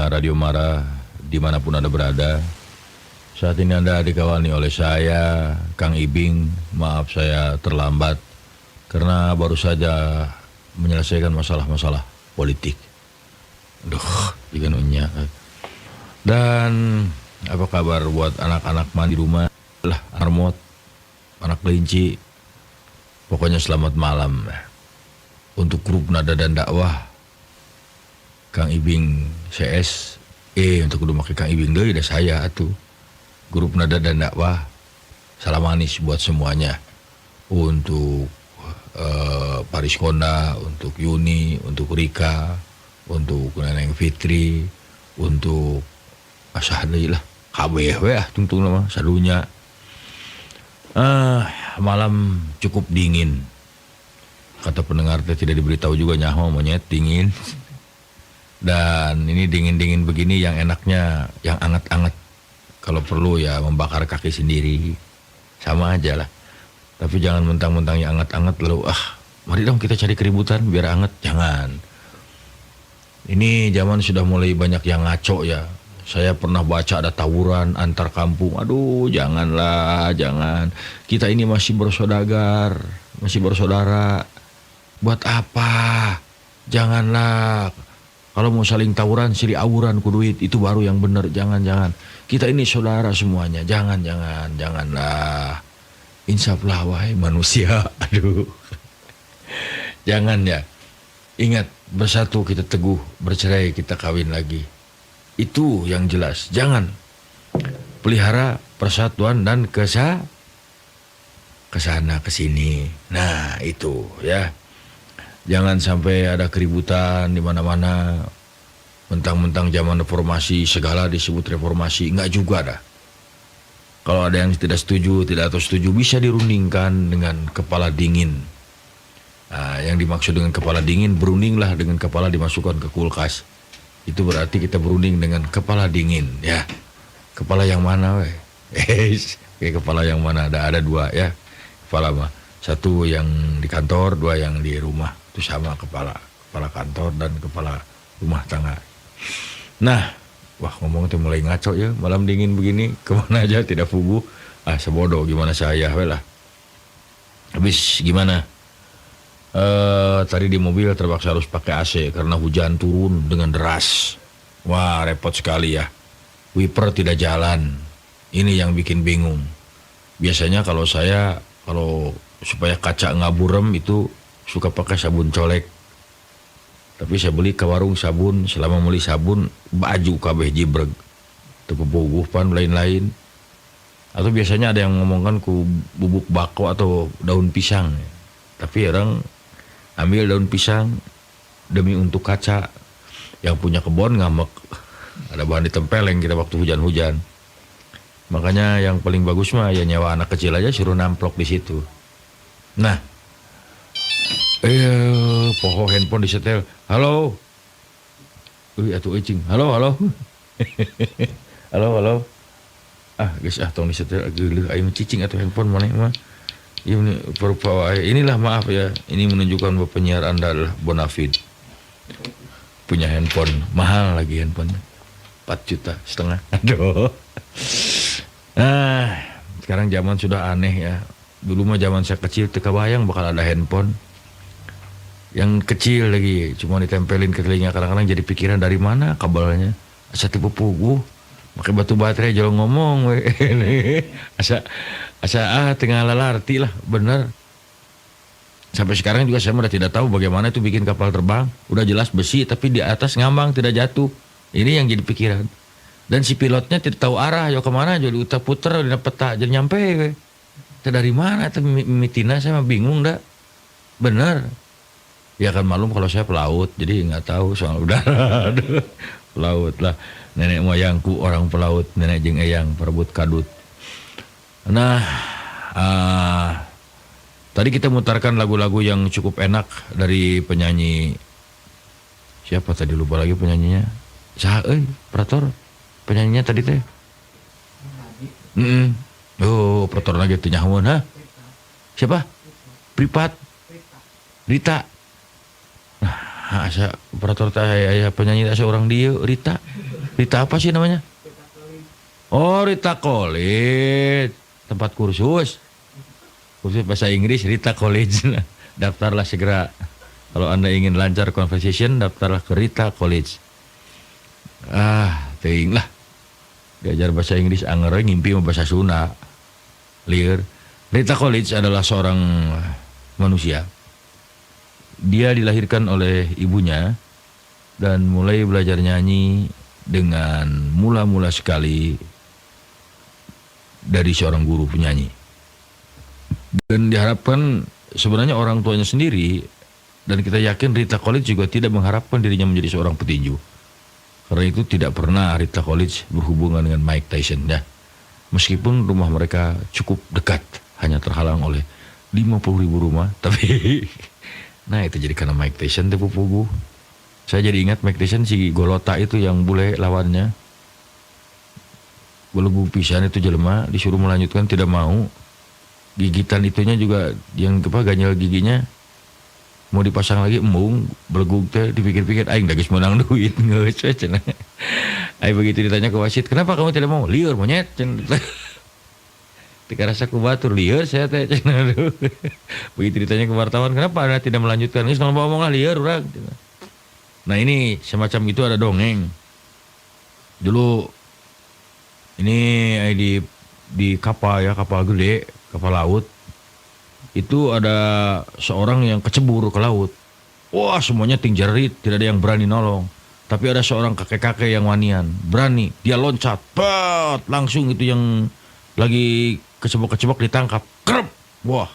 pendengar Radio Mara dimanapun Anda berada. Saat ini Anda dikawani oleh saya, Kang Ibing. Maaf saya terlambat karena baru saja menyelesaikan masalah-masalah politik. Aduh, juga nunya. Dan apa kabar buat anak-anak mandi rumah? Lah, armot, anak kelinci. Pokoknya selamat malam. Untuk grup Nada dan Dakwah, Kang Ibing CS, untuk kudu make Kang Ibing deui da saya atuh. Grup Nada dan Dakwah, salam manis buat semuanya. Untuk Paris Konda, untuk Yuni, untuk Rika, untuk Neneng Fitri, untuk asah deui lah, kabeh we tungtung mah sadunya. Malam cukup dingin. Kata pendengar tidak diberitahu juga nyaho monyet dingin. Dan ini dingin-dingin begini yang enaknya yang anget-anget. Kalau perlu ya membakar kaki sendiri. Sama aja lah. Tapi jangan mentang-mentang yang anget-anget lalu mari dong kita cari keributan biar anget. Jangan. Ini zaman sudah mulai banyak yang ngaco ya. Saya pernah baca ada tawuran antar kampung. Aduh, janganlah, jangan. Kita ini masih bersaudara, masih bersaudara. Buat apa? Janganlah. Kalau mau saling tawuran, silih awuran ku duit, itu baru yang benar. Jangan. Kita ini saudara semuanya. Janganlah. Insaflah wahai manusia. Aduh. Jangan ya. Ingat, bersatu kita teguh, bercerai kita kawin lagi. Itu yang jelas. Jangan pelihara persatuan dan kesana kesini. Nah, itu ya. Jangan sampai ada keributan di mana-mana. Mentang-mentang zaman reformasi segala disebut reformasi, enggak juga dah. Kalau ada yang tidak setuju, bisa dirundingkan dengan kepala dingin. Nah, yang dimaksud dengan kepala dingin, berundinglah dengan kepala dimasukkan ke kulkas. Itu berarti kita berunding dengan kepala dingin, ya. Kepala yang mana, weh? Kepala yang mana? Ada dua, ya. Kepala mah. Satu yang di kantor, dua yang di rumah. Itu sama kepala kantor dan kepala rumah tangga. Nah, wah ngomong itu mulai ngaco ya, malam dingin begini, kemana aja tidak fugu. Sebodoh gimana saya, weh lah. Habis gimana? Tadi di mobil terpaksa harus pakai AC karena hujan turun dengan deras. Wah, repot sekali ya. Wiper tidak jalan. Ini yang bikin bingung. Biasanya kalau supaya kaca nggak burem itu suka pakai sabun colek. Tapi saya beli ke warung sabun, selama beli sabun baju kabeh jibreg. Tepepuguh pan lain-lain. Atau biasanya ada yang ngomongkan ku bubuk bako atau daun pisang. Tapi orang ambil daun pisang demi untuk kaca. Yang punya kebon ngambek. Ada bahan ditempeleng kita waktu hujan-hujan. Makanya yang paling bagus mah ya nyewa anak kecil aja suruh namplok di situ. Nah, poho handphone disetel. Halo. Atuh ecing. Halo. Halo. Guys, tong disetel geuleuh aya cicing atuh handphone maneh mah. Inilah maaf ya. Ini menunjukkan bahwa penyiar Anda adalah bonafide. Punya handphone mahal lagi handphone. 4,5 juta. Aduh. Sekarang zaman sudah aneh ya. Dulu mah zaman saya kecil teu kabayang bakal ada handphone. Yang kecil lagi, cuma ditempelin ke telinga, kadang-kadang jadi pikiran dari mana kabelnya. Asa tipe puguh, pakai batu baterai jauh ngomong we. asa tengah lalarti lah, bener. Sampai sekarang juga saya udah tidak tahu bagaimana itu bikin kapal terbang. Udah jelas besi tapi di atas ngambang tidak jatuh. Ini yang jadi pikiran. Dan si pilotnya tidak tahu arah, yo kemana, jadi utak puter di peta jadi nyampe we. Dari mana itu mitina, saya mah bingung dah. Bener. Ya kan malum kalau saya pelaut, jadi nggak tahu soal udara. Pelaut lah. Nenek moyangku orang pelaut, nenek jeung eyang perebut kadut. Nah, tadi kita mutarkan lagu-lagu yang cukup enak dari penyanyi. Siapa tadi, lupa lagi penyanyinya. Prator. Penyanyinya tadi teh. Prator lagi teh nyahuan, ha? Siapa? Pripat. Rita. Asa operator teh aya penyanyi asa orang dia Rita. Rita apa sih namanya? Oh, Rita College. Tempat kursus. Kursus bahasa Inggris Rita College. Daftarlah segera. Kalau Anda ingin lancar conversation, daftarlah ke Rita College. Teuing lah. Diajar bahasa Inggris anger ngimpi mau bahasa Sunda. Lieur. Rita College adalah seorang manusia. Dia dilahirkan oleh ibunya dan mulai belajar nyanyi dengan mula-mula sekali dari seorang guru penyanyi. Dan diharapkan sebenarnya orang tuanya sendiri, dan kita yakin Rita College juga tidak mengharapkan dirinya menjadi seorang petinju. Karena itu tidak pernah Rita College berhubungan dengan Mike Tyson ya. Meskipun rumah mereka cukup dekat, hanya terhalang oleh 50.000 rumah, tapi nah itu jadi karena Mike Tyson tepu-pugu. Saya jadi ingat Mike Tyson si Golota itu yang bule lawannya. Belegu pisan itu jelema disuruh melanjutkan tidak mau. Gigitan itunya juga yang ganjel giginya mau dipasang lagi embung belegug teh dipikir-pikir aing da geus menang duit geus we cenah. Ai begitu ditanya ke wasit, "Kenapa kamu tidak mau?" "Lieur monyet." Tika rasa ku batur lieur saya teh cenah. Begitu ditanya ke wartawan, "Kenapa Anda tidak melanjutkan?" "Geus ngomong lah lieur urang." Nah, ini semacam itu ada dongeng. Dulu ini di kapal ya, kapal gede, kapal laut. Itu ada seorang yang kecebur ke laut. Wah, semuanya tingjarit, tidak ada yang berani nolong. Tapi ada seorang kakek-kakek yang wanian, berani. Dia loncat, langsung itu yang lagi kecebok-kecebok ditangkap. Krep. Wah,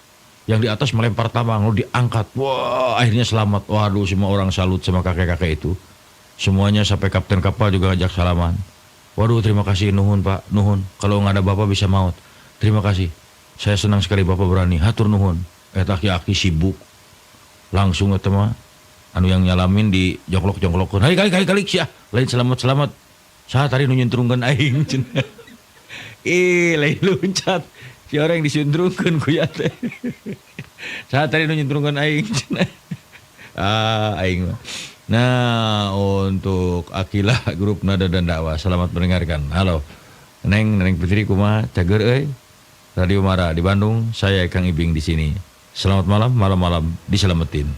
yang di atas melempar tambang, lalu diangkat. Wah, akhirnya selamat. Waduh, semua orang salut sama kakek-kakek itu. Semuanya sampai kapten kapal juga ngajak salaman. Waduh, terima kasih, nuhun Pak, nuhun. Kalau nggak ada Bapak bisa maut. Terima kasih. Saya senang sekali Bapak berani. Hatur nuhun. Aki-aki sibuk. Langsung eta mah anu yang nyalamin di jongklok-jongklokkeun. Hai kali sia. Lain selamat-selamat. Saha tadi nu nyuntrungkeun aing cenah. Lain loncat. Si orang yang disuntrungkeun ku ya teh. Saha tadi nu nyuntrungkeun aing cenah. Aing mah. Nah, untuk Akilah grup Nada dan Dakwah, selamat mendengarkan. Halo. Neng Putri kumaha? Cager euy. Radio Mara di Bandung, saya Kang Ibing di sini. Selamat malam diselamatin.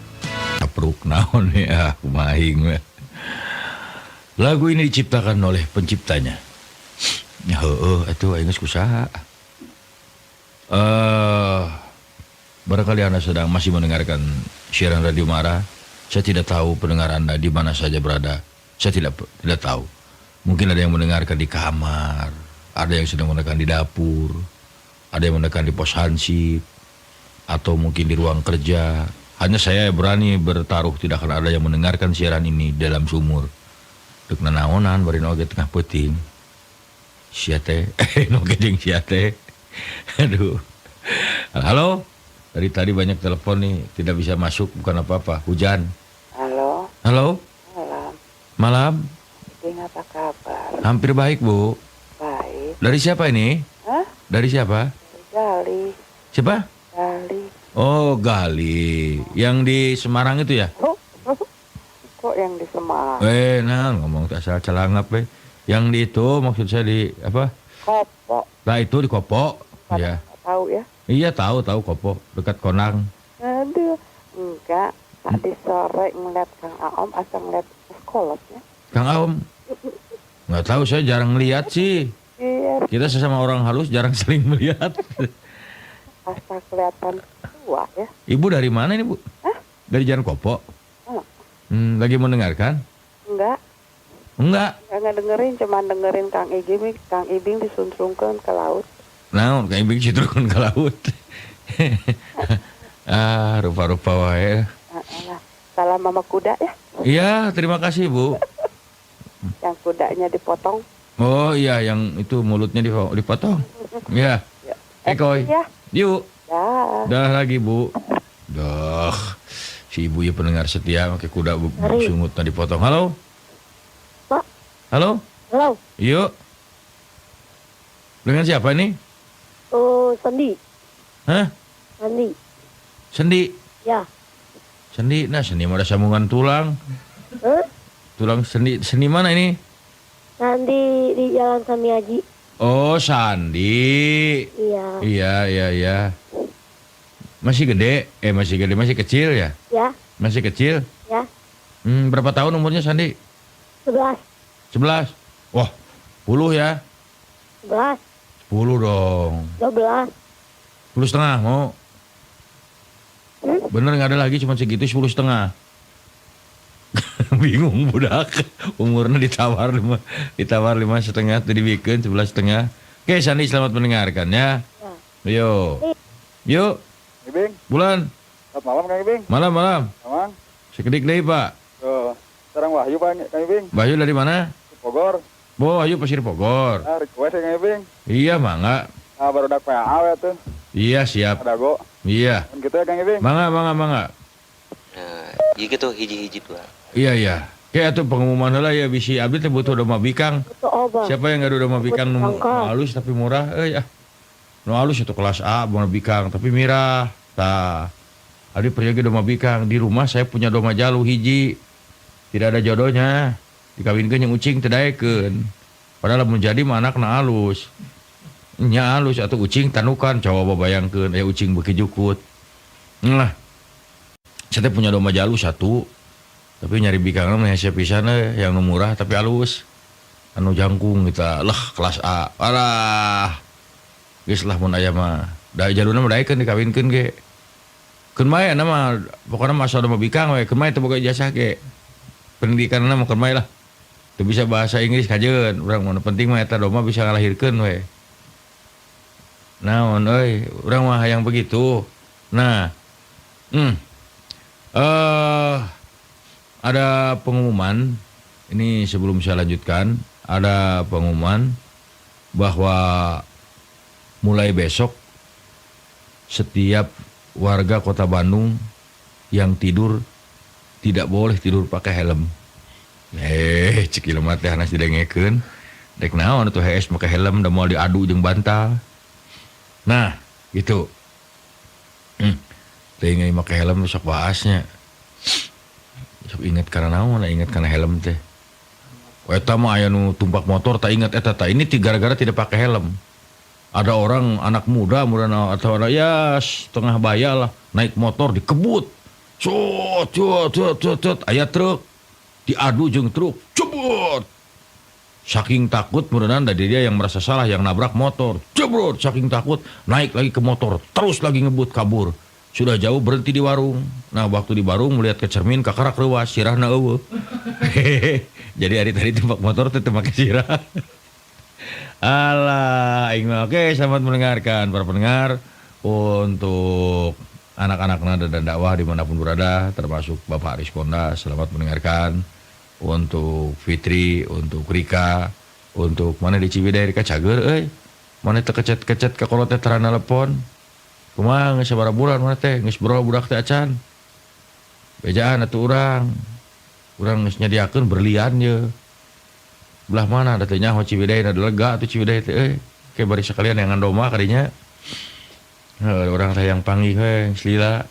Apruk naon ya, kumahing. Lagu ini diciptakan oleh penciptanya. Ya itu aing geus kusaha. Barangkali Anda sedang masih mendengarkan siaran Radio Mara. Saya tidak tahu pendengar Anda di mana saja berada. Saya tidak tahu. Mungkin ada yang mendengarkan di kamar, ada yang sedang mendengarkan di dapur, ada yang mendengarkan di pos hansip, atau mungkin di ruang kerja. Hanya saya berani bertaruh tidak akan ada yang mendengarkan siaran ini dalam sumur. Dek nanaonan bari oge tengah peuting. Sia teh, oge jeung sia teh. Aduh. Halo. Dari tadi banyak telepon nih, tidak bisa masuk, bukan apa-apa, hujan. Halo. Malam. Ini apa kabar? Hampir baik, Bu. Baik. Dari siapa ini? Hah? Dari siapa? Gali. Siapa? Gali. Oh, Gali. Yang di Semarang itu ya? Kok yang di Semarang? Nah ngomong asal celangap, Yang di itu maksud saya di apa? Kopo. Nah itu di Kopo. Ya. Tahu ya? Iya tahu Kopo, dekat Konang. Aduh, enggak. Tadi sore ngeliat Kang Aom, asal ngeliat sekolahnya. Kang Aom? Nggak tahu, saya jarang lihat sih. Iya. Kita sesama orang halus jarang saling melihat. Asal kelihatan tua ya. Ibu dari mana ini, Bu? Hah? Dari Jalan Kopo. Lagi mendengarkan? Enggak. Enggak Dengerin, cuma dengerin Kang Ibing disuntrungkeun ke laut. Nah, Kang Ibing disuntrungkeun ke laut. Rupa-rupa wae. Salam mama kuda ya. Iya, terima kasih, Bu. Yang kudanya dipotong. Oh iya, yang itu mulutnya dipotong. Iya. Ekoy. Ya. Yuk. Ya. Dah lagi, Bu. Dah. Si ibu ya pendengar setia pakai kuda sungutnya dipotong. Halo? Pak. Halo? Halo. Yuk. Dengan siapa nih? Oh, Sendi. Hah? Sendi. Sendi. Ya. Sendi, nah sendi ada sambungan tulang. Hah? Tulang sendi mana ini? Nanti di Jalan Samiaji. Oh, Sandi. Iya. Iya. Masih gede? Masih kecil ya? Ya. Masih kecil? Ya. Berapa tahun umurnya Sandi? 11. 11? Wah, 10 ya? 11. 10 dong. 12. 10 setengah mau? Bener nggak ada lagi cuma segitu 10 setengah. Bingung budak. Umurnya ditawar 5 setengah tuh dibikin 11 setengah. Oke Sandi selamat mendengarkan ya. Yo. Yuk. Ibing, Bulan. selamat malam Kang Ibing. Malam. Aman. Sekedik deh Pak. Sarang Wahyu Pak Kang Ibing. Bayu dari mana? Bogor. Wahyu Pasir Bogor. Request ya Kang Ibing. Iya mangga. Baru dak PA ya tuh. Iya siap. Ada go. Iya. Kan gitu ya Kang Ibing. Mangga. Nah, gitu hiji-hiji tuh. Iya. Kayak tuh pengumuman lah ya bisi abdi teh butuh domba bikang. Itu obat. Siapa yang ngadu domba bikang nu halus tapi murah? Nu halus itu kelas A domba bikang tapi mirah. Tah. Abdi pergi domba bikang di rumah saya punya domba jalu hiji. Tidak ada jodohnya. Dikawinkeun yang ucing teu daekeun. Padahal menjadi anak na halus. Nya halus atau ucing tanukan coba bayangkeun aya ucing beuki jukut. Nah. Saya punya domba jalu satu. Tapi nyari bikangna mah hese pisan yang nu murah tapi halus. Anu jangkung kita lah kelas A. Alah. Geus lah mun aya mah. Da jaluna mah daekeun dikawinkeun ge. Keun bae mah pokona mah asal domba bikang we. Keun bae teu boga ijazah ge. Pendidikanna mah keun bae lah. Teu bisa bahasa Inggris kajeun. Urang mah penting mah eta domba bisa ngalahirkeun we. Naon euy, urang mah hayang begitu. Nah. Ada pengumuman, ini sebelum saya lanjutkan, ada pengumuman bahwa mulai besok setiap warga Kota Bandung yang tidur tidak boleh tidur pakai helm. Cekil mah teh hanas didengekeun. Dek naon atuh HS pakai helm da moal diadu jeung bantal. Nah, gitu. Teh ngai make helm sok bahasnya. Sok inget karena naon, inget karena helm teh. Eta mah aya nu tumpak motor tak inget eta tah ini gara-gara tidak pakai helm. Ada orang anak muda atau ada ya setengah baya lah naik motor dikebut. Cot aya truk diadu jeung truk. Cebut. Saking takut mudahan dari dia yang merasa salah yang nabrak motor. Jebrot saking takut naik lagi ke motor terus lagi ngebut kabur. Sudah jauh berhenti di warung. Nah waktu di warung melihat ke cermin kakarak reuas sirahna eueuh. Jadi hari tadi tempat motor teh pakai sirah. Alah, oke selamat mendengarkan para pendengar untuk anak-anak dan dakwah dimanapun berada termasuk Bapak Aris Konda selamat mendengarkan untuk Fitri, untuk Rika, untuk mana di Ciwidey Rika cager, mana teu kecet-kecet ka kolot teh terana telepon. Kumaha geus sabaraha bulan mana teh geus bro budak teh acan. Bejaan atuh urang geus nyadiakeun berlian ye. Belah mana da teh nyaho Ciwidey da lega atuh Ciwidey teh ke bari sakalian yang ngandoma kadinya. Urang teh yang panggih we lila.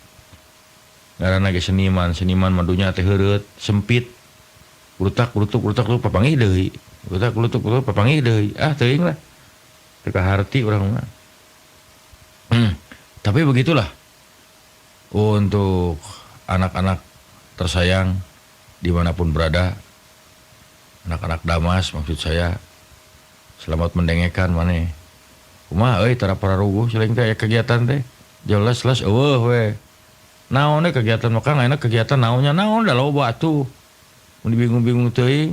Ngaranna ge seniman madunya teh heureut, sempit. Urutak lu papanggih deui. Urutak papanggih deui. Teuing lah. Teu kaharti urang mah. Tapi begitulah untuk anak-anak tersayang dimanapun berada, anak-anak Damas maksud saya, selamat mendengarkan mana. Kumaha tara pararuguh selain teh kegiatan teh jelas eueuh we. Naon kegiatan mah Kang enak kegiatan naonnya naon da loba atuh. Mun bingung-bingung teuing.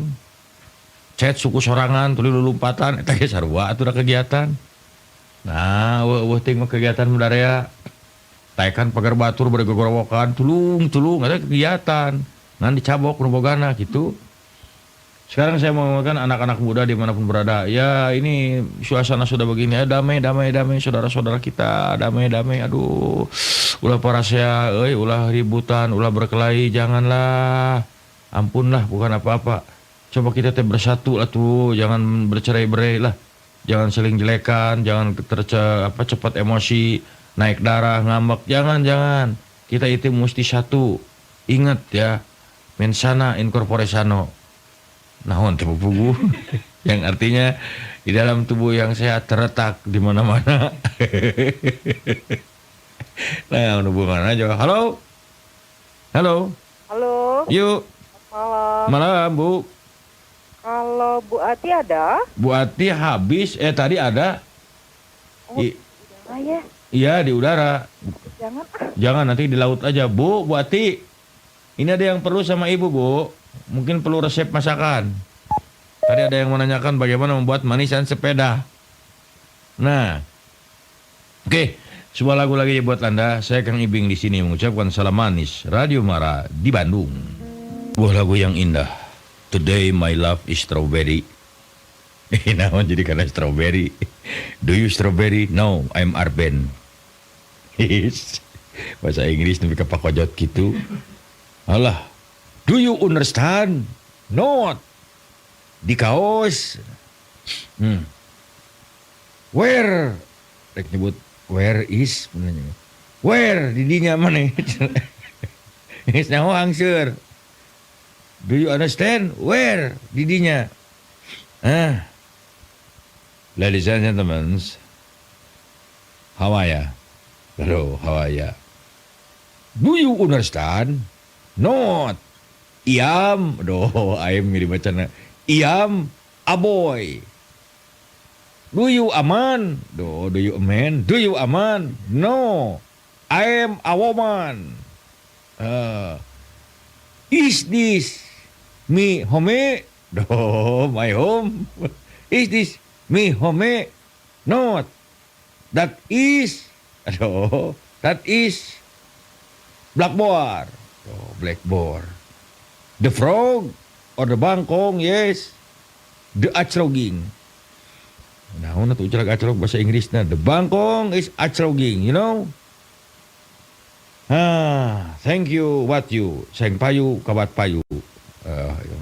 Chat suku sorangan tuluy lulumpatan eta ge sarua atuh da kegiatan. Nah, eueuh ting mah kegiatan budaya. Taekan pagar batur bade gogorowokan, tulung ada kegiatan. Ngan dicabok nu bogana gitu. Sekarang saya mau ngomongkan anak-anak muda dimanapun berada. Ya ini suasana sudah begini. Damai saudara-saudara kita. Damai. Aduh, ulah parasea, ulah ributan, ulah berkelahi. Janganlah. Ampunlah, bukan apa-apa. Coba kita bersatu lah tuh. Jangan bercerai-berai lah. Jangan saling jelekan, jangan cepat emosi, naik darah, ngambek, jangan. Kita itu mesti satu. Ingat ya, mensana in corpore sano. Naon tepuk pugu. Yang artinya di dalam tubuh yang sehat terletak di mana-mana. Nah, hubungan aja. Halo. Halo. Halo, Yuk. malam. Malam, Bu. Kalau Bu Ati ada? Bu Ati habis. Tadi ada. Oh, I- Ah ya, iya, di udara. jangan ah. Jangan nanti di laut aja. Bu Ati. Ini ada yang perlu sama Ibu, Bu. Mungkin perlu resep masakan. Tadi ada yang menanyakan bagaimana membuat manisan sepeda. Nah. Oke. Sebuah lagu lagi buat Anda. Saya Kang Ibing di sini mengucapkan salam manis. Radio Mara di Bandung. Sebuah lagu yang indah. Today my love is strawberry. Naon jadi karena strawberry. Do you strawberry? No, I'm Arben. Yes. Bahasa Inggris tapi kepakojot gitu. Alah. Do you understand? Not. Di kaos. Where? Rek nyebut where is benernya. Where didinya mana? Geus nyaho angseur. Do you understand? Where didinya? Ladies and gentlemen, how are ya? Hello, how are ya? Do you understand? Not. Iam, doh, ayam mirip bacana. Iam, aboy. Do you aman? Do you aman? Do you aman? No. I am a woman. Is this me home? Do my home. Is this me home? Not. That is. Do that is blackboard. Oh, blackboard. The frog or the bangkong? Yes. The acroging. Nah, na to ucalag acrog bahasa Inggris na. The bangkong is acroging, you know? Thank you, what you? Sayang payu, kawat payu.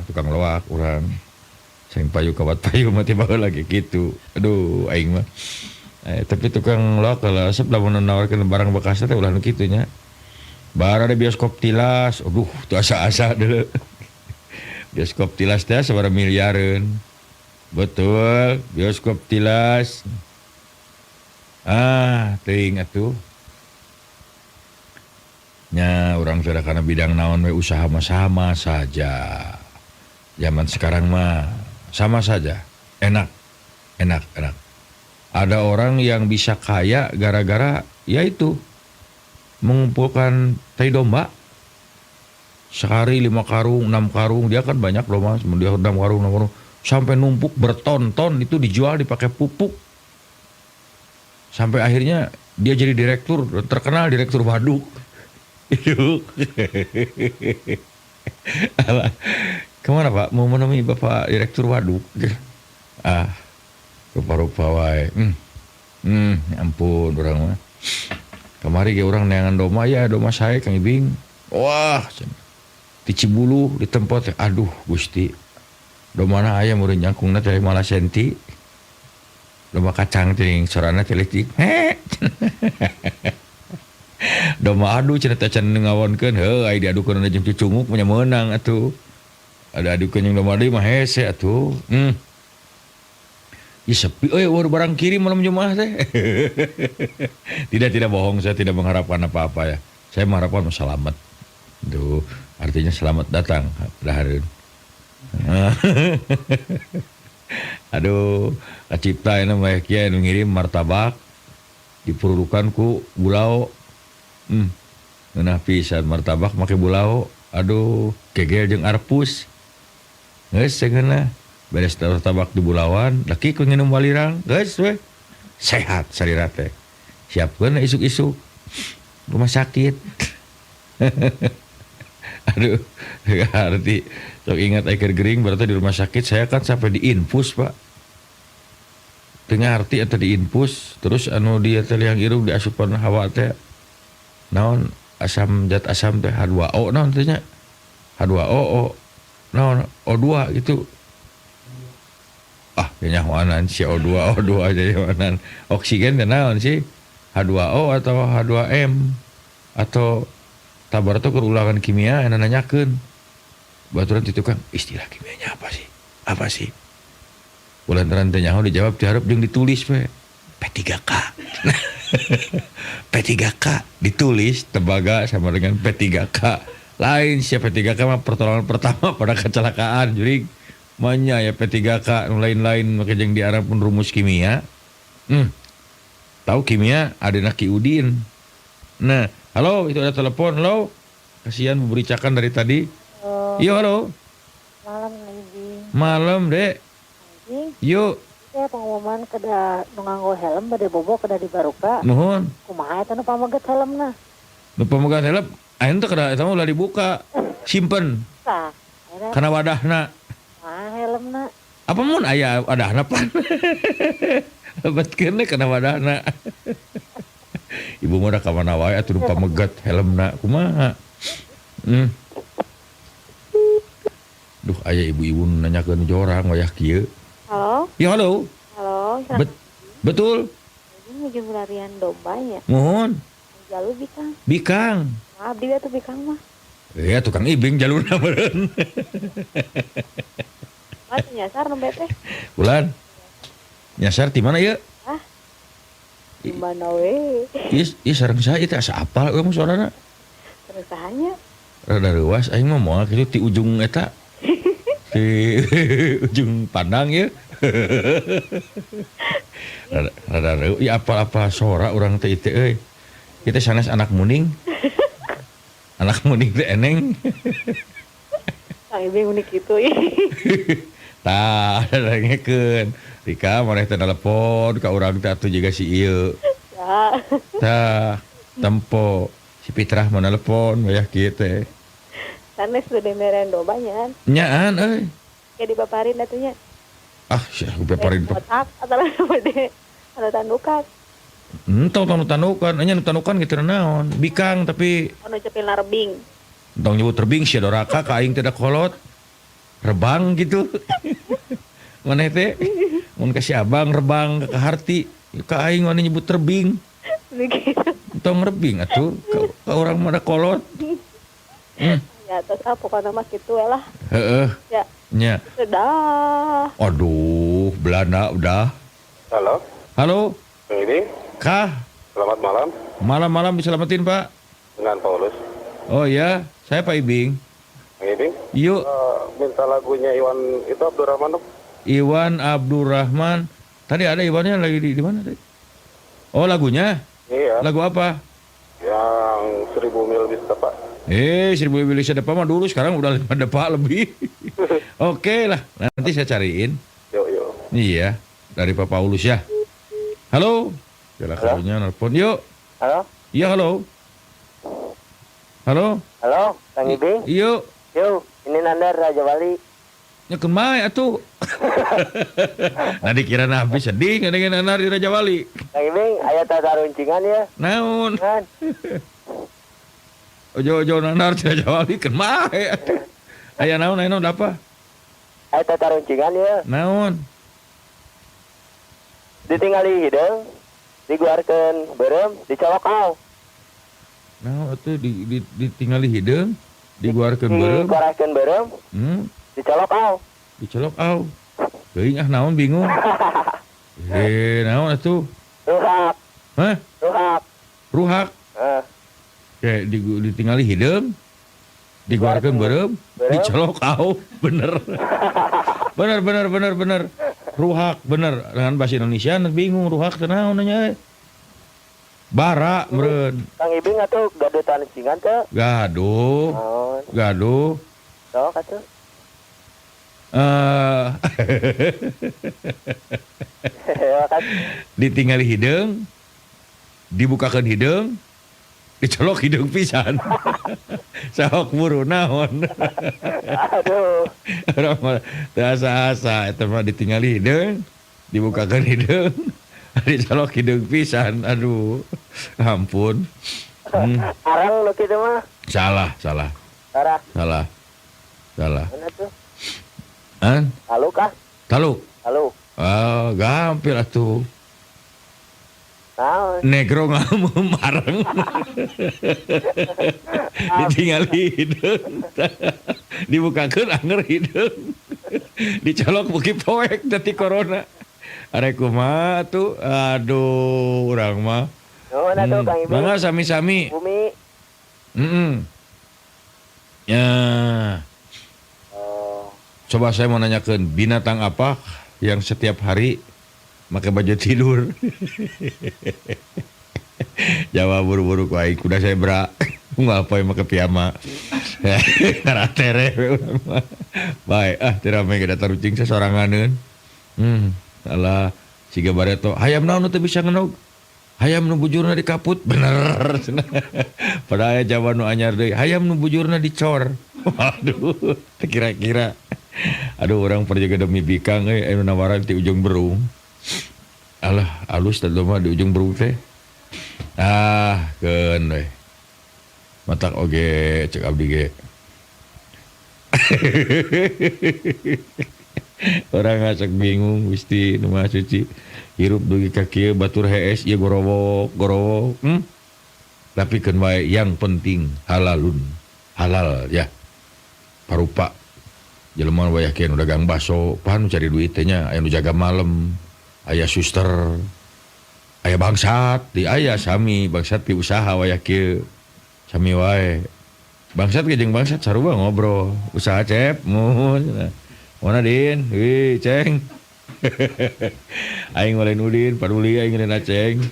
Tukang loak, orang. Sayang payu, kawat payu, mati bawa lagi gitu. Aduh, aing mah. Tapi tukang loak kalau sebelah menawarkan barang bekas teh ulah nu kitu nya. Bara ada bioskop tilas. Aduh, tu asa-asa dulu. Bioskop tilas teh sabaraha miliareun. Betul, bioskop tilas. Teuing atuh. Nya orang sudah karena bidang naon we usaha mah sama saja. Zaman sekarang mah sama saja. Enak. Ada orang yang bisa kaya gara-gara yaitu mengumpulkan tai domba. Sehari 5 karung, 6 karung, dia kan banyak loh Mas. Dia 6 karung, 6 karung. Sampai numpuk berton-ton itu dijual dipakai pupuk. Sampai akhirnya dia jadi direktur, terkenal direktur waduk. Itu. Kemana Pak? Mau menemui Bapak direktur waduk? Rupa-rupa wae. Ampun orang mah. Kemari ge orang neangan doma ya, doma saya Kang Ibing. Wah, di Cibulu di tempat aduh Gusti. Domana aya murid nyangkungna teh malah senti. Doma kacang teuing sorana teh leutik. Doma adu cenah teh can ngawonkeun heuh ai diadukeun jeung cucunguk punya meunang atuh. Ada adukeun jeung doma deui mah hese atuh. Ih sepi barang kirim malam Jumat teh. Tidak bohong, saya tidak mengharapkan apa-apa ya. Saya mengharapkan selamat. Tuh, artinya selamat datang dahareun. Aduh, kacipta ini mah kieu anu ngirim martabak dipurudukan ku bulau. Ngeunah pisan martabak make bulau. Aduh, kegel jeung arpus. Geus cengeunna beres martabak di bulauan, laki ku nginum walirang, geus we. Sehat sarira teh. Siapkeun isuk-isuk rumah sakit. Aduh, arti sok ingat air gering berarti di rumah sakit saya kan sampai diinfus Pak. Tengah arti atau diinfus terus anu dia teh yang irung diasupan hawa teh naon asam zat asam teh H2O naon teh nya H2O naon O2 gitu. Kayaknya wanan si O2 jadi wanan oksigen teh naon sih H2O atau H2M atau tabar tuh ulangan kimia yang nanyakeun baturan itu kan istilah kimianya apa sih Apa sih? Kulantaran teh nyaho dijawab diharap jeung ditulis we. P3K. P3K ditulis tembaga sama dengan P3K. Lain siapa P3K mah pertolongan pertama pada kecelakaan jurig. Manya ya P3K nu lain-lain make jeung diarapun rumus kimia. Tahu kimia ada Ki Udin. Nah, halo itu ada telepon, halo. Kasihan membericakan dari tadi. Iya, halo. Malam lagi. Malam, Dek. Anjing. Yuk, Ya pengumuman kada nu nganggo helm bade bobo kada di Baruka. nuhun. Kumaha eta nu pamaget helmna? Nu pemegang helm, ayeuna teh kada eta mah ulah dibuka. Simpen Tah, ayeuna kana wadahna. kumaha helmna? Apa mun aya wadahna pan? Betkeun kana wadahna. Ibu mah da ka mana wae atuh nu pamegat helmna. Kumaha? Duh, aya ibu-ibu nanyakeun jorang wayah kieu. Halo, Ya halo. halo. Betul. Ini menuju larian domba ya. Mohon. Jalur bikang. Bikang. Maaf dia tuh bikang mah. Ya tukang ibing jalurna meureun. Mas nyasar nembe teh. Bulan. Nyasar di mana ya? Di mana we? Ieu sareng saya teh asa apal urang suarana. Terusahannya. Rada ruas aing mah moal kitu ti ujung eta. Di ujung pandang ya. Rada reu ieu apal-apal sora urang teh teh euy. Kita sanes anak muning. Anak muning teh eneng. Kang Ibing unik gitu ya. Tah, ada ngekeun. Rika maneh teh telepon ka urang teh atuh jiga si ieu. Ya. Tah, tempo si Fitrah mau telepon wayah kieu teh. Sanes udah meren dombanya. Nyaan euy. Kayak di paparin atunya. Ah, sia beparin. Otak atau bade. Ada tandukan. Entong nu tanukan, nya nu tanukan kitu naon? Bikang tapi Anu cepil rebing. entong nyebut terbing sia doraka ka aing teh da kolot. Rebang gitu. Maneh teh mun ka si Abang rebang ka Harti, ka aing maneh nyebut terbing. Begitu. Entong rebing atuh ka urang mah da kolot. Ya terus pokoknya mah gitu ya lah. Heeh. Ya. Nya. Sudah. Aduh, Belanda udah. Halo, Halo, ini Kah? selamat malam Malam-malam diselamatin, Pak. dengan Paulus. Oh ya, saya Pak Ibing. Ini Yuk, minta lagunya Iwan itu Abdurrahman dong. Iwan Abdurrahman. Tadi ada Iwannya lagi di mana tadi? Oh, lagunya? Iya, Lagu apa? yang 1000 mil bisa Pak. 1000 mili sedepa mah dulu, sekarang udah 5 depa lebih. Oke lah, nanti saya cariin. Yuk, yuk. Iya, dari Pak Paulus ya. Halo. Yalah karunya nelpon. Yuk. Halo, Iya, halo. Halo. halo, Kang Ibing. Yuk. Yo, ini Nandar Raja Wali. Nyekeun bae atuh. Nah dikira habis sedih ngadengin anar di Raja Wali. Kang Ibing, aya tata runcingan ya. Naon? Kan? Ojo-ojo nanar di Raja Wali keun bae atuh. Aya naon apa? Aya tata runcingan ya. Naon? Ditinggali hideung, diguarkeun beureum, dicolok aw. Naon atuh ditinggali hideung, diguarkeun beureum. Dikorahkeun beureum, dicolok aw. Dicolok aw. Teuing naon bingung. Naon atuh? Ruhak, Hah? ruhak. Ruhak. Kayak ditinggali hideung, diguarkeun beureum, dicolok aw. Bener. bener. Ruhak bener dengan bahasa Indonesia bingung ruhak teh naon nya. Bara meureun. Kang Ibing atuh gaduh tata runcingan teh. Gaduh. Naon? Gaduh. Sok atuh. Ditinggali hideung, dibukakeun hideung, dicolok hideung pisan. Sok buru naon. Aduh. Urang mah teu asa-asa eta mah ditinggali hideung, dibukakeun hideung, dicolok hideung pisan. Aduh. Ampun. Arang lu kitu mah. Salah. Arah. Salah. Mana tuh? An? Halo kah? Taluk. Halo. Ah, gampil atuh. Naon? negro ngamum bareng. Ditinggal hideung. Dibukakeun anger hideung. Dicolok beuki poek teti corona. Are kumaha tuh? Aduh, urang mah. Nuhun atuh Kang Ibing. Mangga sami-sami. Bumi. Ya. Oh, Coba saya mau nanyakan binatang apa yang setiap hari pakai baju tidur? Jawab buru-buru ku aing kuda zebra. Nggak apa yang pakai piyama. Karena tere urang mah. Baik, teu rame ge datar ucing sasoranganeun. Salah siga bareto. Hayam naon teu bisa ngenog? Hayam nu bujurna dikaput. Bener. Padahal aya jawaban nu anyar deui. Hayam nu bujurna dicor. Waduh, kira-kira. Aduh, orang perjaga demi bikang anu nawaran ti ujung berung. Alah, alus teh mah di ujung berung teh. Keun we. Matak oge cek abdi ge. Orang ngacak bingung gusti nu mah suci. Hirup dugi ka kieu batur hees ieu gorowok. Tapi keun wae yang penting halal ya. Parupa jelema wayah kieu nu dagang baso, pan cari duit teh nya, aya nu jaga malam, aya suster, aya bangsat, di aya sami bangsat pi usaha wayah kieu. Sami wae. Bangsat ge jeung bangsat sarua ngobrol. Usaha cep mun. Mana Din? Wih, Ceng. Aing ngelain Udin, paduli aing ngelain Aceng.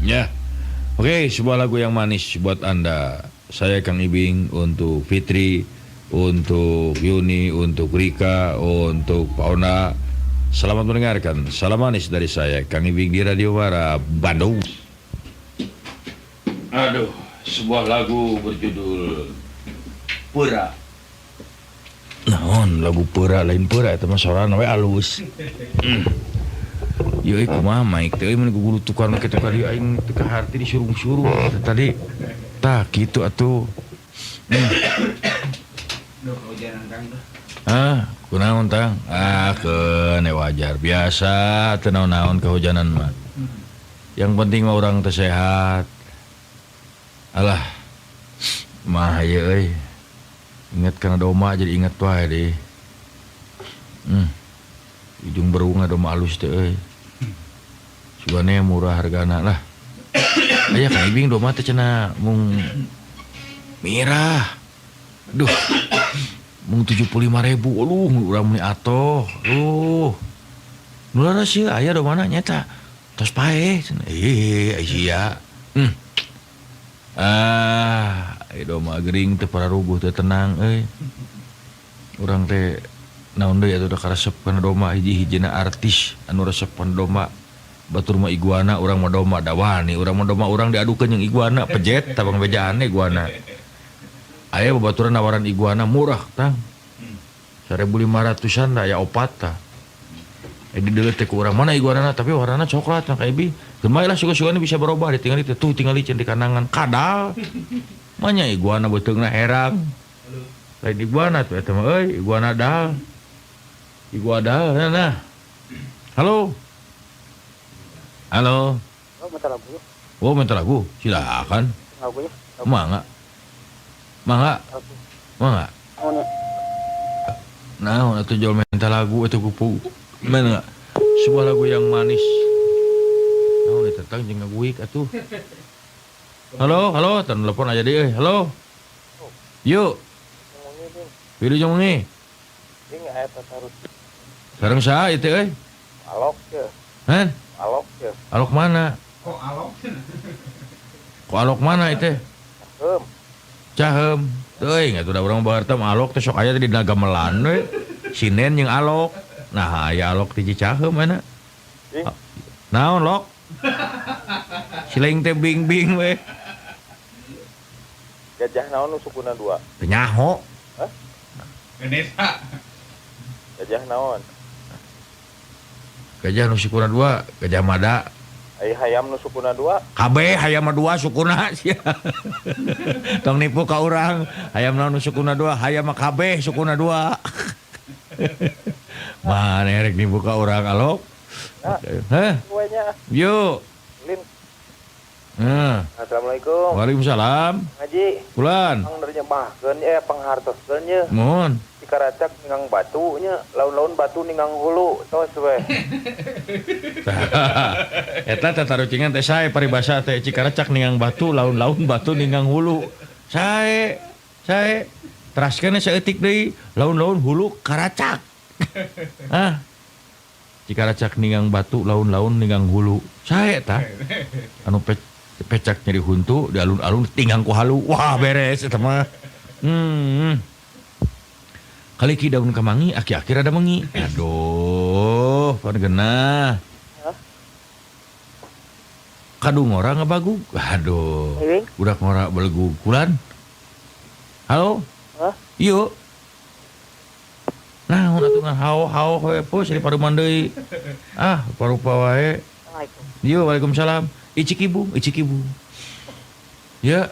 Ya. Oke, sebuah lagu yang manis buat Anda. Saya Kang Ibing, untuk Fitri, untuk Yuni, untuk Rika, untuk Pauna. Selamat mendengarkan. Salam manis dari saya Kang Ibing di Radio Wara Bandung. Aduh, sebuah lagu berjudul Pura. Naon lagu Pura, lain Pura eta mah sorana we alus. Ieu kumaha maik teh mun gugulu tukar kitu kali aing teu kaharti disuruh-suruh tadi. Tah kitu atuh. Kunaon tang? Keun wajar biasa teu naon-naon kehujanan mah. Yang penting mah urang teh sehat. Alah, mah ya euy. Ingat kana doma jadi ingat wae deh. Ujung berunga doma alus teh euy. Sugane murah hargana lah. Aya Kang Ibing doma teh cenah mung mirah. Duh. Mung 75.000. Urang meni atoh. Nu laras ieu aya domana nyata. Tos pae cenah. Sia. Doma gering teu pararuguh teu tenang euy. Urang teh naon deui atuh da karesep kana doma hiji-hijina artis anu resep kana doma. Batur mah iguana, urang mah doma dawani, urang mah doma urang diadukeun jeung iguana pejet tabang bejaan iguana. Aya babaturan nawaran iguana murah tang. 1.500-an da aya 4 tah. Di deuleu teh ku urang mana iguanana tapi warnana coklat mah kayak bi. Gemai lah suga-sugana bisa berubah ditinggal itu tuh tinggal licin di kanangan kadal. Manya iguana beteungna herang. Lain iguana tuh eta mah euy iguana dal. Iguana nah. Halo. Halo. minta lagu. Oh, minta lagu. Silakan. Lagunya. Mangga. Nah, atuh jual minta lagu itu kupu. Mana? Sebuah lagu yang manis. Nah, ini tentang jeung ngaguik atuh. Halo, telepon aja deh. Halo. Yuk. Pilih jeung ni. Ini eta sarut. Sareng saha ieu teh euy? Alok ya. Hah? Alok ya. Alok mana? Kok alok mana ieu teh? Cahem. Teuing atuh da urang baharta alok teh sok aya di Nagamelan we. Sinen jeung alok. Nah, aya alok di Cicaheum mana? Naon lok? Siling teh bing-bing we. Gajah naon nu sukuna 2? Teu nyaho. Hah? Gajah naon? Gajah nu sukuna 2, gajah mada. Ai hayam nu sukuna 2? Kabeh hayam mah 2 sukuna sia. Tong nipu ka urang. Hayam naon nu sukuna 2, hayam mah kabeh sukuna 2. Mana rek nipu ka urang alok. Heh, Kuenya. yuk. Lin. Nah, Assalamualaikum. waalaikumsalam. Ngaji. Pulan, Ang dari nyembahkeun panghartoskeun ye. mohon. Cikaracak ningang batunya, laun-laun batu ningang hulu, tos we. Eta teh tarucingan teh sae paribasa teh Cikaracak ningang batu, laun-laun batu ningang hulu. Sae, teraskeun saeutik deui, laun-laun hulu karacak. Ah. Cikaracak ningang batu, laun-laun ningang hulu. Sae tah. Anu pecak nyeri huntu di alun-alun tinggang ku halu. Wah, beres eta mah. Kaliki daun kemangi, aki-aki rada mengi. Aduh, pangenah. Kadung orang ngebagug. Aduh. Ibing? Udah ngora belegug kulan. Halo? Hah? Iyo. Nah, atuh hao we pos di paruman deui. Ah, parupa wae. Assalamualaikum. Iyo, waalaikumsalam. Icik ibu. Ya,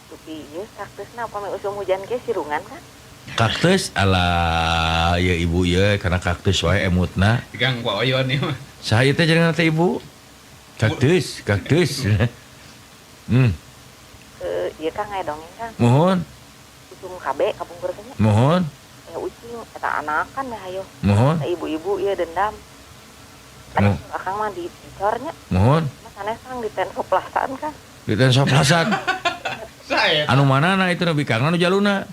Tupi ieu kaktusna apa usum hujan ge sirungan kan? kaktus ala ya ibu ya karena kaktus wae emutna. Gang Pak Oyon nih mah. Saya teh jangan teh ibu. Kaktus. Ieu Kang aya dongeng Kang. Mohon, Usum KB kapungkur teh nya. mohon, Ya ucing eta anakan dah hayo. mohon, Eta ibu-ibu ieu dendam. Mo- Ada Akang mah dicornya. mohon. Mas sanes Kang di ten soplasaan Kang. Diten soplasan. Saya Anu manana itu nu bikangna nu jaluna.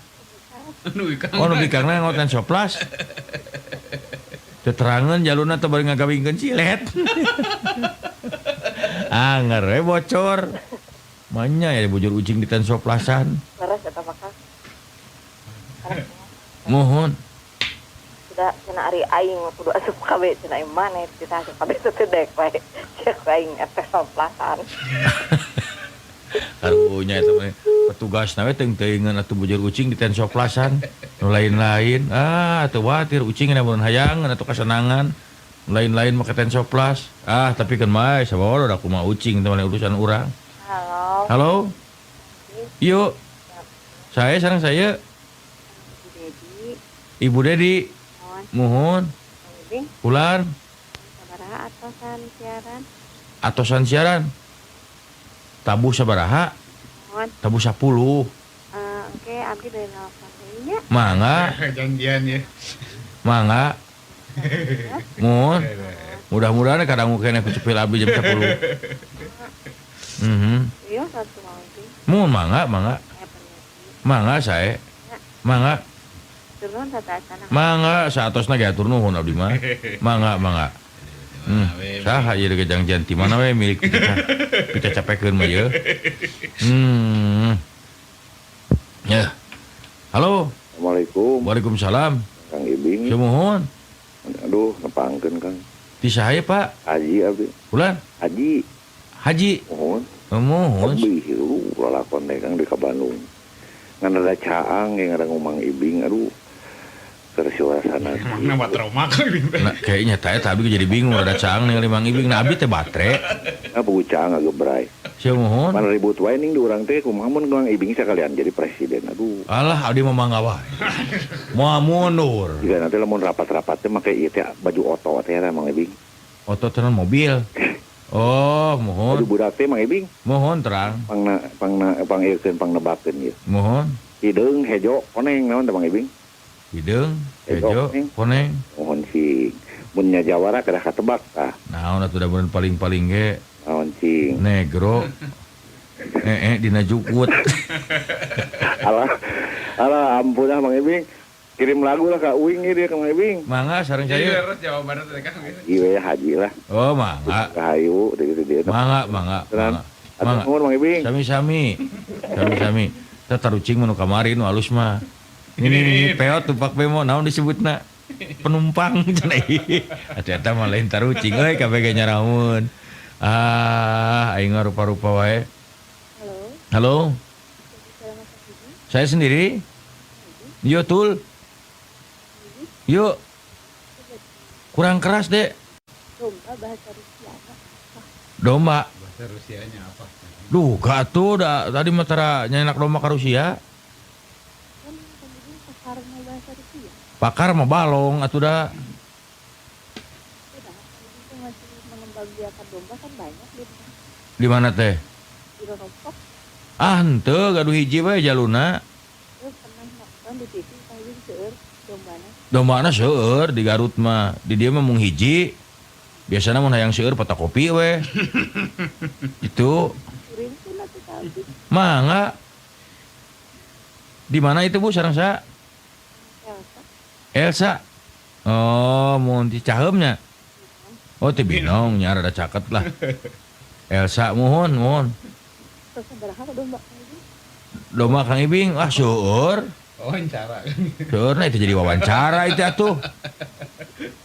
anu ikang. Oh, nu bikangna ngoten soplas. Teterangan jaluna teu bari ngagawingkeun cilet. Anger we bocor. Manya ya bujur ucing di ten soplasan. Leres eta mah Kang. Mohon. Sudah cenah ari aing mah kudu asup KB cenah ieu maneh kita asup KB teh teu dek wae. Cek aing eta soplasan. Karunya eta mah petugas nawe teuing-teuingan atuh bujur ucing di ten soplasan. Nu lain-lain. Ah, atuh watir ucing na mun hayangan atuh kasenangan. Nu lain-lain make ten soplas. Ah, tapi kan mah saboro da kumaha ucing teh urusan urang. Halo. Halo. Yuk. Saya sareng saya. Dedi, Ibu Dedi. mohon Mohon. Ibing Ulan. sabaraha atosan siaran? Atosan siaran. Tabu sabaraha? Mohon. Tabu 10. Oke, abdi dari nelpon deui nya. Mangga. Janjian ya. Mangga. Mohon. Mudah-mudahan kadang kene kecepil abdi jam 10. Iya, satu mau Ibing. Mohon mangga. Penyakit. Mangga saya. Mangga. Turun tatasan. Mangga saatosna ge atur nuhun abdi mah. Mangga. Saha ieu ge janjian ti mana we milik kita capekeun mah ieu. Ya. Halo. Assalamualaikum, Waalaikumsalam. Kang Ibing. Semohon. Aduh, nepangkeun Kang. Ti saha Pak? Haji abdi. Ulan. Haji, Haji. mohon. Mohon. Lebih lu lalakon deh Kang di ka Bandung. Ngan ada caang yang ada ngomong Ibing, aduh. Keur suasana. Mana buat trauma kan gitu. Nah, kayaknya eta abdi jadi bingung ada caang ningali Mang Ibing. Nah, abdi teh batre. Nah, buku caang agak berai. Semohon. Mana ribut wae ning di urang teh kumaha mun Kang Ibing sekalian jadi presiden. Aduh. Alah abdi mah mangga wae. Moal mundur. Jika nanti lamun rapat-rapat teh make ieu teh baju oto teh eta Mang Ibing. Otot tenan mobil. Oh, Baju mohon. budak teh Mang Ibing Mohon terang. pangeukeun pangnebakeun ieu. Mohon. Hideung hejo koneng naon teh Mang Ibing. Hideung, hejo, koneng. Mohon sing mun nya jawara kada katebak tah. Naon atuh da beun paling-paling ge Naon sing. negro. Dina jukut. Alah ampun ah Mang Ibing. Kirim lagu lah ka Uing ieu ka Mang Ibing. Mangga sareng Jadi saya. harus jawabannya tuh kan gitu. Ieu ya haji lah. Oh, mangga. Kahayu deui dia. Mangga. Atuh nuhun Mang Ibing. Sami-sami. Kita tarucing menu kamari nu alus mah. Ini peot tumpak bemo naon disebutna? Penumpang cenah ieu. Eta mah lain tarucing euy kabeh ge nyaramun. Ah, aing rupa-rupa wae. Halo. Saya sendiri. Yo tul. Yuk. Kurang keras, Dek. Domba bahasa Rusia. Domba. Bahasa Rusianya apa? Duh, gak tuh tadi matara nyenak domba ke Rusia. Kan kemudian pakarnya bahasa Rusia. Pakar mah balong atuh da. Udah, itu biarkan domba kan banyak Di mana teh? di Ronompok. Ah, henteu gaduh hiji we jaluna. Terus pernah nonton di TV kayu seueur dombana. Dombana seueur di Garut mah. Di dieu mah mung hiji. Biasana mun hayang seueur fotokopi we. Itu Kuring tuh lah tuh tadi. mangga. Di mana itu Bu sareng sa? Elsa. Elsa. Oh, mun di Caheumnya. Oh, teh Binong nya rada caket lah. Elsa mohon. Terus sabaraha domba kayu? Domba Kang Ibing, ah seueur. Wawancara kan. Seueur nah itu jadi wawancara itu atuh.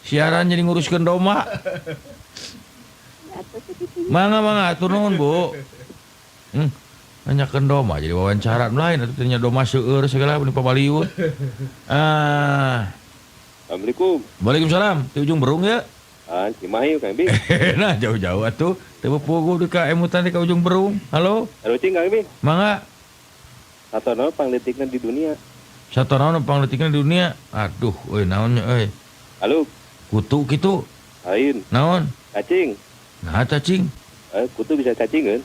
Siaran jadi nguruskeun domba. Ya atas itu. Mangga atur nuhun, Bu. Nanyakeun domba jadi wawancara lain atuh tanya domba seueur segala nu pabaliut. Assalamualaikum. Waalaikumsalam. Di ujung Berung ya. Cimahi Kang Ibing. Nah, jauh-jauh atuh. Teu puguh di ka emutan di ka ujung Berung. Halo. Halo Cing Kang Ibing. Mangga. Satono pangletikna di dunia. Satorana pangletikna di dunia. Aduh, euy naonnya euy. Halo, Kutu kitu. lain. Naon? Cacing. Nah, cacing. Kutu bisa cacing kan?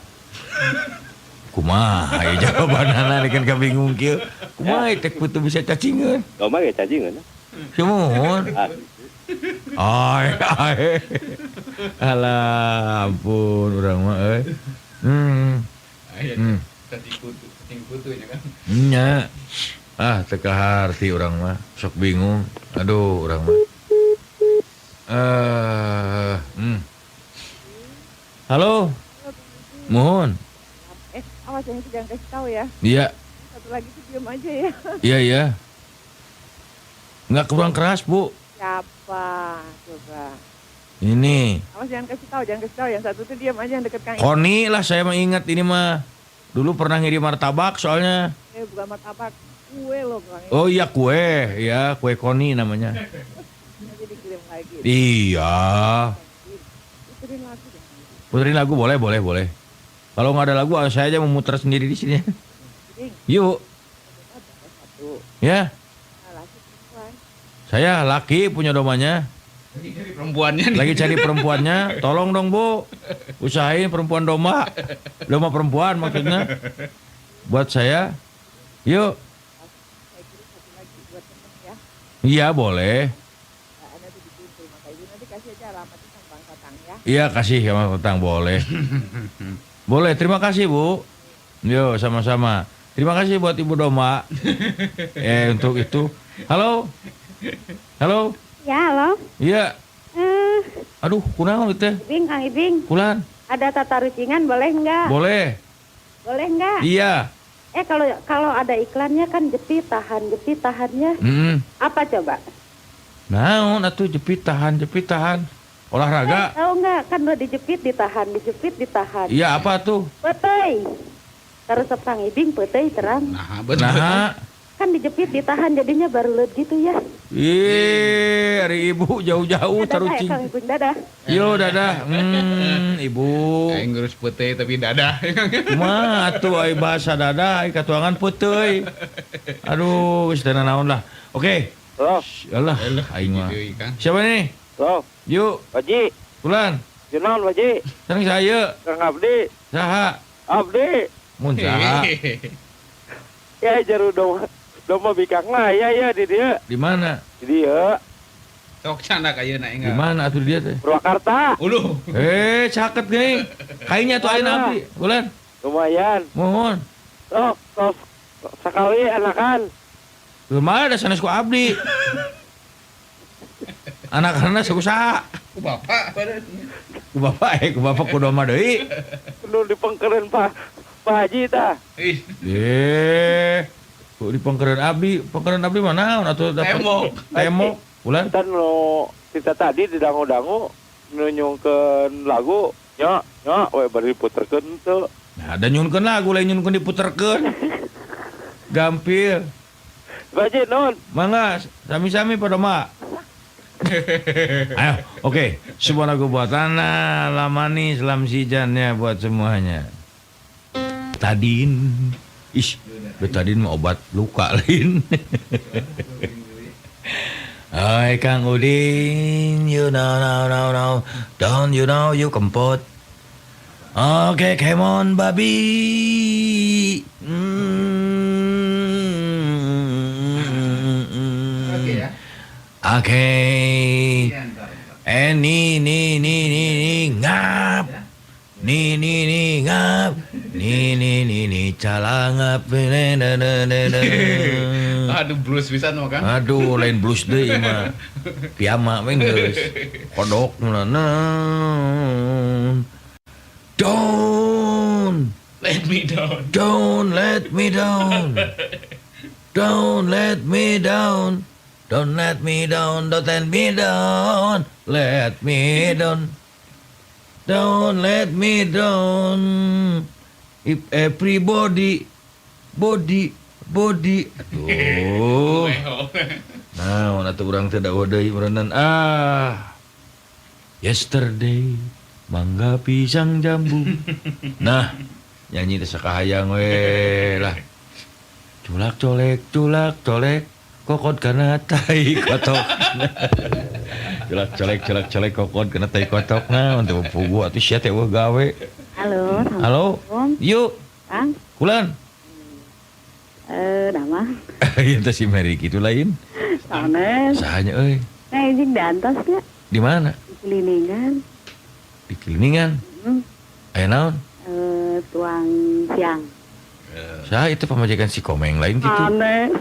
Kumaha ya jawabanana kan kabingung kieu. Kumaha teh kutu bisa cacingeun? Domba ya cacing kan? Sumuhun. Ai. Alah, ampun urang mah euy. Ayo. Cacing kutu nya kan. Nya. Ah, teu harti urang mah. Sok bingung. Aduh, urang mah. Halo. Mohon. Awas yang itu jangan kasih tahu ya. Iya, Satu lagi tuh diam aja ya. iya. Nggak kurang keras, Bu. Siapa? Coba. Ini. Awas jangan kasih tahu. Yang satu tuh diam aja yang deket Kang. Koni lah saya mah ingat ini mah. Dulu pernah ngirim martabak soalnya. Bukan martabak. Kue loh Kang. Oh iya kue, ya kue Koni namanya. Nanti dikirim lagi. Iya. Ikutin lagu deh. Puterin lagu boleh. Kalau nggak ada lagu saya aja memutar sendiri di sini. Yuk. Satu. Ya, Nah, laki perempuan. saya laki punya domanya. Lagi cari perempuannya nih. Lagi cari perempuannya. Tolong dong Bu. Usahain perempuan domba. Domba perempuan maksudnya. Buat saya. Yuk. Saya kirim satu lagi buat temen ya. Iya boleh. Nah, Anda tuh dikirim ke rumah Kak Ibu. Nanti kasih aja alamatnya sama Bang Tatang ya. Iya kasih ya Mas Tatang boleh. Boleh, terima kasih Bu. Yo sama-sama. Terima kasih buat Ibu Domba. Untuk itu. Halo. Ya, halo. Iya. Aduh, kunaon itu teh? Ibing, Kang Ibing. Kulan. Ada tata rucingan boleh nggak? Boleh. Boleh nggak? Iya. Kalau ada iklannya kan jepit tahannya. Apa coba? Naon atuh jepit tahan. Olahraga. Tahu nggak? Kan udah dijepit ditahan. Iya apa tuh? Petei. Terus Kang Ibing petei terang. Nah, betul. Nah. Kan dijepit ditahan jadinya baru leut gitu ya. Hari ibu jauh-jauh Dadah ya tarucing. Kang Ibing, dadah. Yo dadah. Ibu. Aing ngurus putih tapi dadah. Kumaha atuh ai bahasa dadah ai katuangan puteuy. Aduh, geus teu naon lah. Oke. Halo, Yalah, aing mah. Kang. Siapa nih? halo. Yuk, Baji, Kulan. jenaon Baji? Sareng saya. Kang Abdi, Saha? Abdi. Mun saha? Ya jaru domba bikang lah, ya di dia. Di mana? Di dia, Sok canda kayeuna Di enggak. mana atuh dia teh? Purwakarta. Uluh. Caket geuning. Kayaknya tuh ayeuna abdi. Kulan. Lumayan. Mohon. Sok sekali anakan. Lumayan ada sanes ku abdi. Anak-anak sakusaha? Ku bapak. Ku bapak ku domba deui. Penuh dipengkeren Pak Haji tah. Ih, Ku di pengkeren abdi mana atuh dapat temok. Kulan. Kan lo kita tadi di dangu-dangu nunyungkeun lagu. Nya, we bari puterkeun teu. Nah, ada nyunkeun lagu lain nyunkeun diputerkeun. Gampil. Baji non. Mangga, sami-sami pada mak. Ayo, oke. Sebuah lagu buat Ana, Lamani, Selam Sijannya buat semuanya. Tadin. Betadin mah obat luka lain. Hai Kang Udin, you know, don't you know you kempot. Oke, come on babi. Oke ya. Oke. Iya, ntar. Ni ngap. Ni ngap. Ni calangap. Aduh blues bisa no kan? Aduh, lain blues deui mah. Piama we geus. Kodok Don't Let me down. Don't let me down. Don't let me down. Don't let me down. Don't let me down. Let me down. Don't let me down. If everybody body. Aduh. Nah, atuh urang teh dawa deui berenang. Yesterday mangga pisang jambu. Nah, nyanyi teh sakahayang we lah. Culak colek, kokot kana tai kotok. Culak colek kokot kana tai kotok. Nah, untuk pugu atuh sia teh eueuh gawe. Halo, Halo. Yuk, Kang. kulan. Nama. Ieu teh si Mary kitu lain. Soalnya, Sahanya euy. izin di atas ya, Di mana? di Keliningan. Di Kiliningan. Aya naon? Tuang siang. Saha itu pamajikan si Komeng lain gitu. Aneh.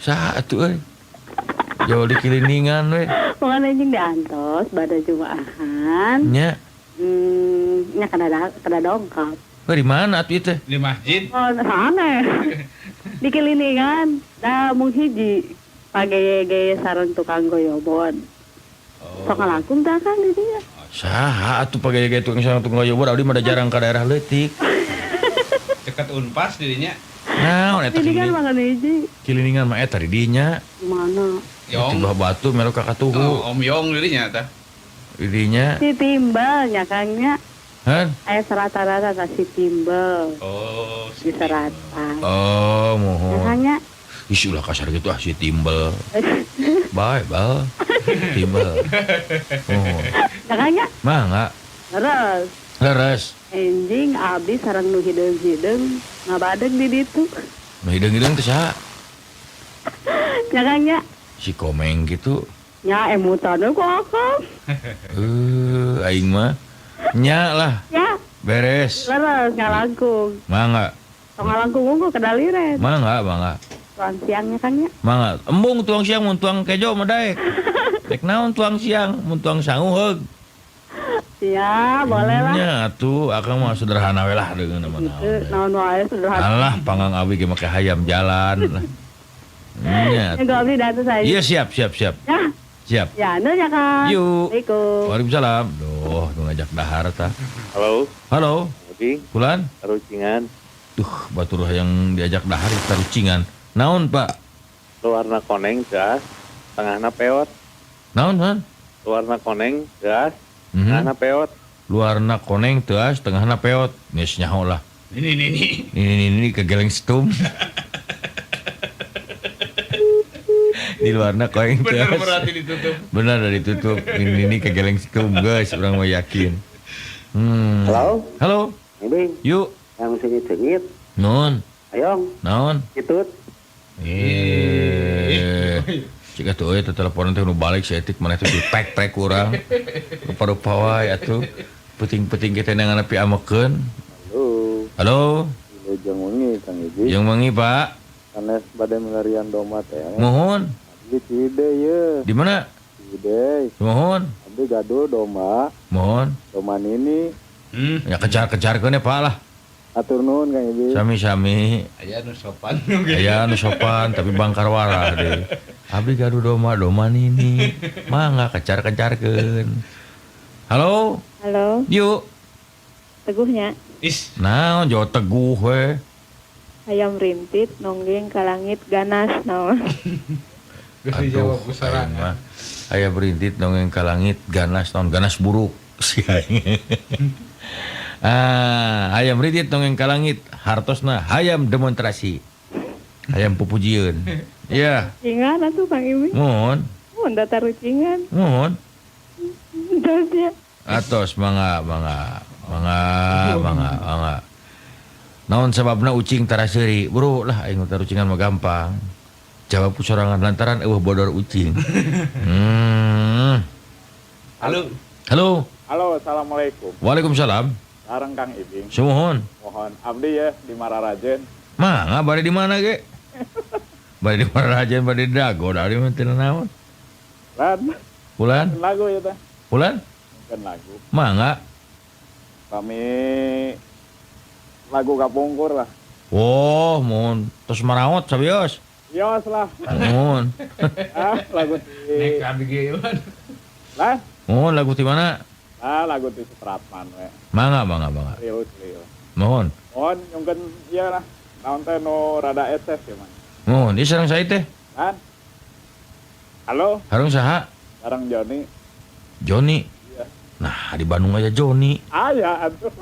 Saha atuh euy? Jauh di Kiliningan we. Bukan izin di antos, pada Jumaahan. Nya, Nya kada dongkap. di mana atuh itu? Di masjid. Oh, sana. Di Keliningan. Da mung hiji. Pagaya-gaya sareng tukang goyobon. Sok ngalangkung dah kan di dia. Saha atuh pagaya-gaya tukang goyobor abdi mah da jarang ka daerah leutik. Dekat Unpas dirinya. Naon eta Ini kan makan hiji. Kiliningan mah eta di dinya. Mana? Di Yong. bawah batu melu ka katuhu. Oh, Om Yong dirinya tah. Di dinya. Si timbal nya kangnya. Han? Aya serata-rata si timbal. Oh, Di seratan. Oh, mohon. Makanya Isi ulah kasar gitu si timbel. Bae, bal. Timbel. Oh. makanya Mangga. terus Leres. enjing abdi sareng nu hideung-hideung ngabadeg di ditu. Nu hideung-hideung teh saha? Makanya Si Komeng gitu. nya emutanna ku akang. Aing mah nya lah. Ya, Beres. leres ngalangkung. Mangga. Sok ngalangkung unggul kedaliren. Mangga. Tuan siangnya kan ya. Mangga. Embung tuang siang mun tuang kejo mah daek. Dek naon tuang siang mun tuang sangu heug. Ya, boleh lah. Nya atuh akang mah sederhana we lah dengan nama Gitu, naon. naon wae sederhana. Alah panggang abi ge make hayam jalan. Nya. Yang abdi datang saya. Iya siap. Ya, Siap. ya nu ya kan. Yuk. Assalamualaikum. Waalaikumsalam. Duh, nu ngajak dahar tah. Halo, Halo, Udi, Kulan. Rucingan, Duh, batur yang diajak dahar kita rucingan. Naon, Pak? luarna koneng gas, tengahna peot. Naon, Man? Luarna koneng gas, Mhm. tengahna peot. Luarna koneng teas, tengahna peot. Nis nyaho lah. Ini. Ini kegeleng stum. Di luarna koneng Bener teas. berarti ditutup. Benar dari tutup. Ini kegeleng stum, guys. Orang mau yakin. Halo, Halo. Ibing, Yuk. yang sengit-sengit, Naon? ayong, Naon? itut. Jika tuh itu telepon teh nu balik si etik mana tuh dipek-pek urang. Rupa-rupa wae atuh. Puting-puting kita nang anepi amekeun. Halo, Halo, Wilujeng wengi, Kang Ibi. yang mangi Pak. Sanes bade melarian domat ya. Mohon. Abdi Cide ye, Di mana? Cide. Mohon. Abdi gaduh domba, Mohon. domba ini. Ya kejar-kejarkeun ya Pak lah. Atur nuhun Kang Ibi. Sami-sami. Aya nu sopan. Aya nu sopan tapi bangkar warah deh. Abdi gaduh domba ini. Mangga kejar-kejarkeun. Halo, Halo, yuk. teguhnya. Is. Naon jauh teguh we. Ayam rintit nonggeng ka langit ganas naon. Geus dijawab ku aing sorangan. mah. Aya berintit dongeng ka langit ganas naon ganas buruk. Si aing. Hayam rintit dongeng ka langit hartosna hayam demonstrasi. Hayam pupujieun. Iya, Ingat atuh Kang Ibi. mohon. mun data rucingan. Mohon. Terus ya. Atos mangga. Naon sebabna ucing tara seuri? Bro lah aing tara ucingan mah gampang. Jawab sorangan lantaran eueuh bodor ucing. Halo. Halo. Halo, assalamualaikum. Waalaikumsalam. Sareng Kang Ibing. Sumohon. Mohon abdi ya di Mararajen. Mangga bari di mana ge? Bari di Marajen, bari di Dago, dari mah teu naon. Lan, Bulan? lagu ya teh. Bulan? Kan lagu. Mangga. Kami lagu kapungkur lah. Oh, mohon terus maraot sabios. Yos lah. Mohon. Lagu Nek di abi ge man. lah. Mohon lagu di mana? Lagu di Supratman we. Mangga. Rius. Mohon. Mohon nyungkeun ieu lah. Naon teh nu rada eses ya man. Mohon, ieu sareng sae teh. Kan? Halo, Harung saha? sareng Joni. Joni. Iya. Nah, di Bandung aja Joni. Aya atuh.